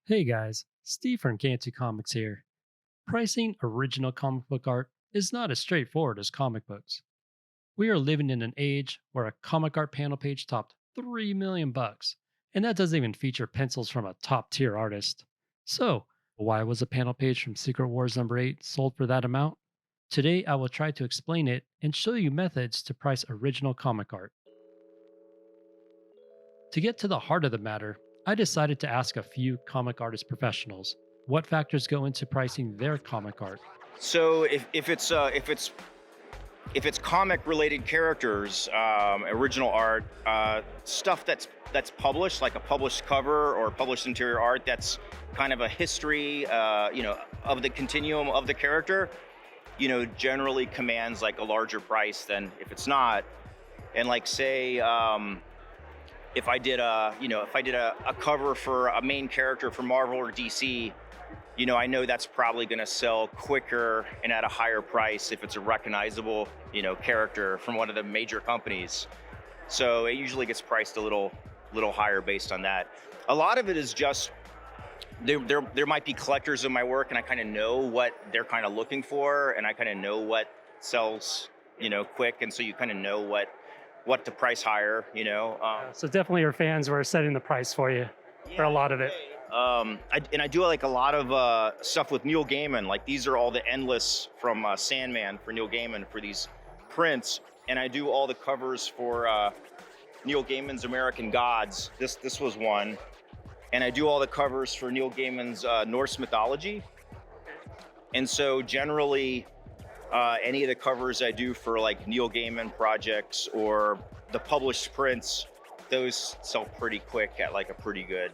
Hey guys, Steve from Cantu Comics here. Pricing original comic book art is not as straightforward as comic books. We are living in an age where a comic art panel page topped 3 million bucks, and that doesn't even feature pencils from a top tier artist. So, why was a panel page from Secret Wars number 8 sold for that amount? Today I will try to explain it and show you methods to price original comic art. To get to the heart of the matter, I decided to ask a few comic artist professionals what factors go into pricing their comic art. So if it's comic related characters, original art, stuff that's published, like a published cover or published interior art, that's kind of a history, of the continuum of the character. Generally commands like a larger price than if it's not. And like say, if I did a cover for a main character for Marvel or DC, I know that's probably going to sell quicker and at a higher price if it's a recognizable, character from one of the major companies. So it usually gets priced a little higher based on that. A lot of it is just there might be collectors of my work, and I kind of know what they're kind of looking for, and I kind of know what sells, quick, and so you kind of know what to price higher. So, definitely your fans were setting the price for you for a Yeah, in lot a of it. way. I do like a lot of stuff with Neil Gaiman. Like these are all the endless from Sandman for Neil Gaiman for these prints, and I do all the covers for Neil Gaiman's American Gods. This was one, and I do all the covers for Neil Gaiman's Norse mythology. And so generally, any of the covers I do for like Neil Gaiman projects or the published prints, those sell pretty quick at like a pretty good,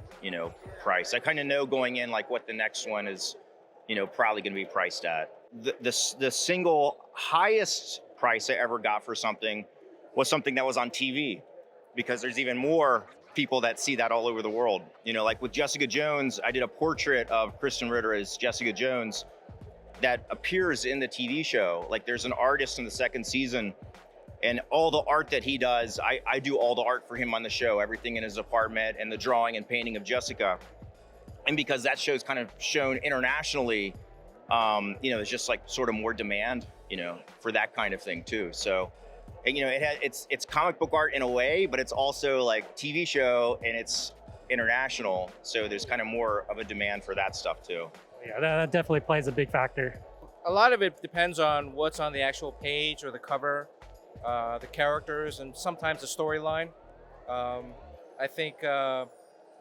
price. I kind of know going in like what the next one is, probably going to be priced at. The single highest price I ever got for something was something that was on TV, because there's even more people that see that all over the world. Like with Jessica Jones, I did a portrait of Kristen Ritter as Jessica Jones that appears in the TV show. Like there's an artist in the second season, and all the art that he does, I do all the art for him on the show, everything in his apartment and the drawing and painting of Jessica. And because that show's kind of shown internationally, it's just like sort of more demand, for that kind of thing too. So, and, it's comic book art in a way, but it's also like TV show and it's international. So there's kind of more of a demand for that stuff too. Yeah, that definitely plays a big factor. A lot of it depends on what's on the actual page or the cover, the characters, and sometimes the storyline. I think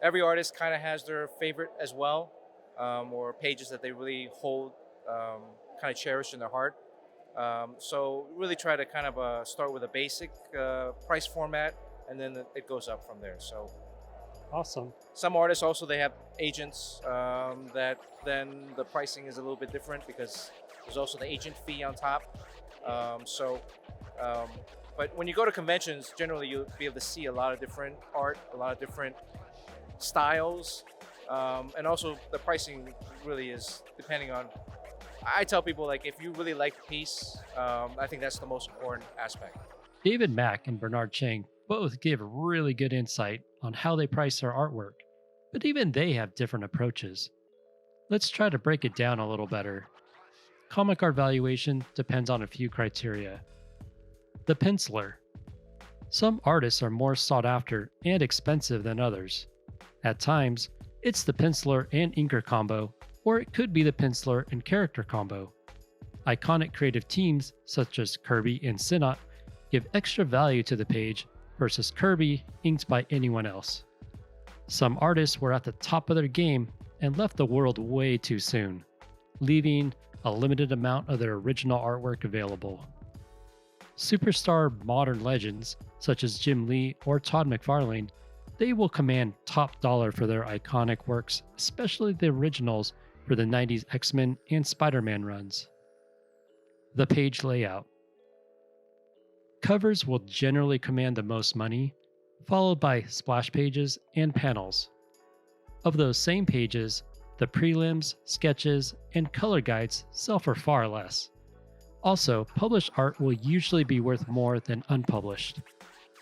every artist kind of has their favorite as well, or pages that they really hold, kind of cherish in their heart. So really try to kind of start with a basic price format, and then it goes up from there. So Awesome. some artists also, they have agents, that then the pricing is a little bit different because there's also the agent fee on top. So, but when you go to conventions, generally you'll be able to see a lot of different art, a lot of different styles, and also the pricing really is depending on. I tell people, like, if you really like the piece, I think that's the most important aspect. David Mack and Bernard Chang both give really good insight on how they price their artwork, but even they have different approaches. Let's try to break it down a little better. Comic art valuation depends on a few criteria. The penciler. Some artists are more sought after and expensive than others. At times, it's the penciler and inker combo, or it could be the penciler and character combo. Iconic creative teams such as Kirby and Sinnott give extra value to the page versus Kirby inked by anyone else. Some artists were at the top of their game and left the world way too soon, leaving a limited amount of their original artwork available. Superstar modern legends such as Jim Lee or Todd McFarlane, they will command top dollar for their iconic works, especially the originals for the 90s X-Men and Spider-Man runs. The page layout. Covers will generally command the most money, followed by splash pages and panels. Of those same pages, the prelims, sketches, and color guides sell for far less. Also, published art will usually be worth more than unpublished.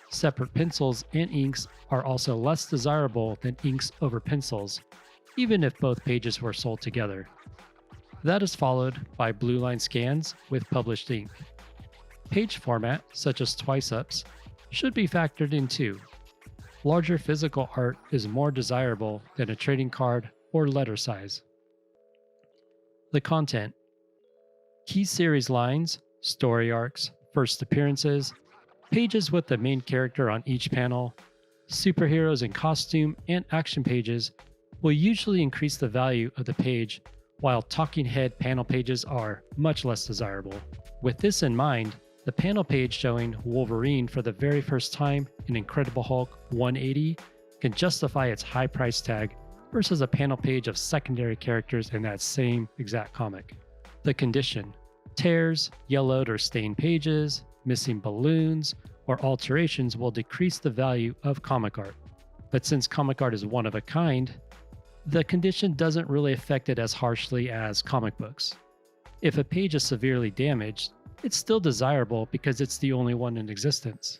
Separate pencils and inks are also less desirable than inks over pencils, even if both pages were sold together. That is followed by blue line scans with published ink. Page format, such as twice-ups, should be factored in too. Larger physical art is more desirable than a trading card or letter size. The content. Key series lines, story arcs, first appearances, pages with the main character on each panel, superheroes in costume, and action pages will usually increase the value of the page, while talking head panel pages are much less desirable. With this in mind, the panel page showing Wolverine for the very first time in Incredible Hulk 180 can justify its high price tag versus a panel page of secondary characters in that same exact comic. The condition. Tears, yellowed or stained pages, missing balloons, or alterations will decrease the value of comic art. But since comic art is one of a kind, the condition doesn't really affect it as harshly as comic books. If a page is severely damaged, it's still desirable because it's the only one in existence.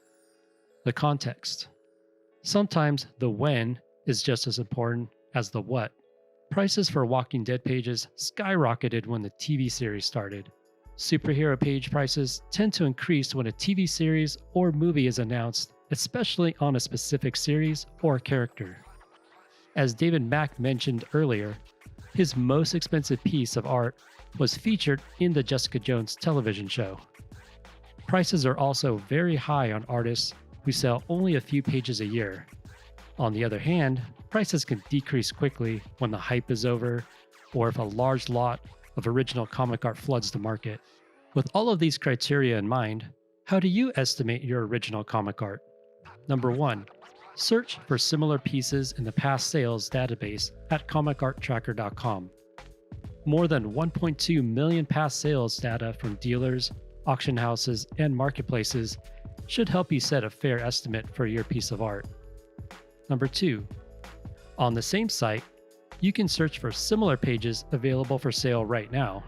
The context. Sometimes the when is just as important as the what. Prices for Walking Dead pages skyrocketed when the TV series started. Superhero page prices tend to increase when a TV series or movie is announced, especially on a specific series or character. As David Mack mentioned earlier, his most expensive piece of art was featured in the Jessica Jones television show. Prices are also very high on artists who sell only a few pages a year. On the other hand, prices can decrease quickly when the hype is over or if a large lot of original comic art floods the market. With all of these criteria in mind, how do you estimate your original comic art? Number 1. Search for similar pieces in the past sales database at comicarttracker.com. More than 1.2 million past sales data from dealers, auction houses, and marketplaces should help you set a fair estimate for your piece of art. Number 2. On the same site, you can search for similar pages available for sale right now.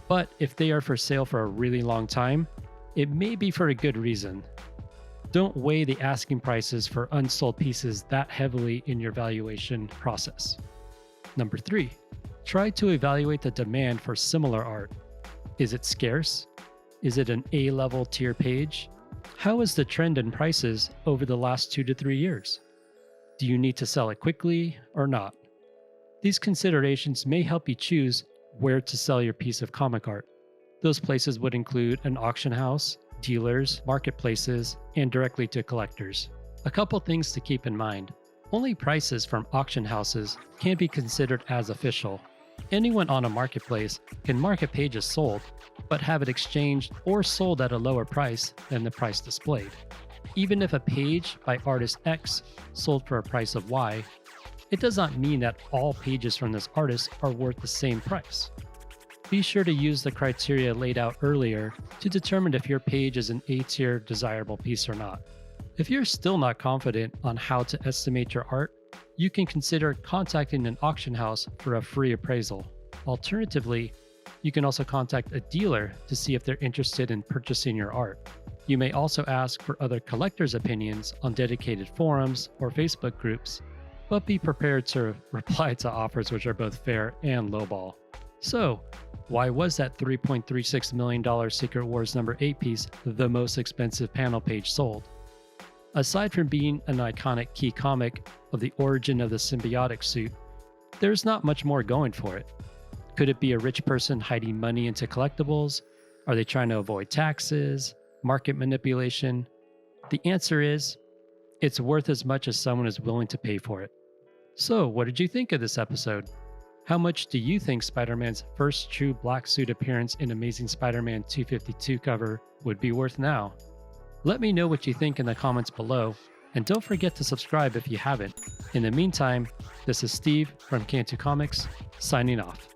But if they are for sale for a really long time, it may be for a good reason. Don't weigh the asking prices for unsold pieces that heavily in your valuation process. Number 3. Try to evaluate the demand for similar art. Is it scarce? Is it an A-level tier page? How is the trend in prices over the last 2 to 3 years? Do you need to sell it quickly or not? These considerations may help you choose where to sell your piece of comic art. Those places would include an auction house, dealers, marketplaces, and directly to collectors. A couple things to keep in mind. Only prices from auction houses can be considered as official. Anyone on a marketplace can mark a page as sold, but have it exchanged or sold at a lower price than the price displayed. Even if a page by artist X sold for a price of Y, it does not mean that all pages from this artist are worth the same price. Be sure to use the criteria laid out earlier to determine if your page is an A-tier desirable piece or not. If you're still not confident on how to estimate your art, you can consider contacting an auction house for a free appraisal. Alternatively, you can also contact a dealer to see if they're interested in purchasing your art. You may also ask for other collectors' opinions on dedicated forums or Facebook groups, but be prepared to reply to offers which are both fair and lowball. So, why was that $3.36 million Secret Wars number 8 piece the most expensive panel page sold? Aside from being an iconic key comic of the origin of the symbiotic suit, there's not much more going for it. Could it be a rich person hiding money into collectibles? Are they trying to avoid taxes? Market manipulation? The answer is, it's worth as much as someone is willing to pay for it. So, what did you think of this episode? How much do you think Spider-Man's first true black suit appearance in Amazing Spider-Man 252 cover would be worth now? Let me know what you think in the comments below, and don't forget to subscribe if you haven't. In the meantime, this is Steve from Cantu Comics, signing off.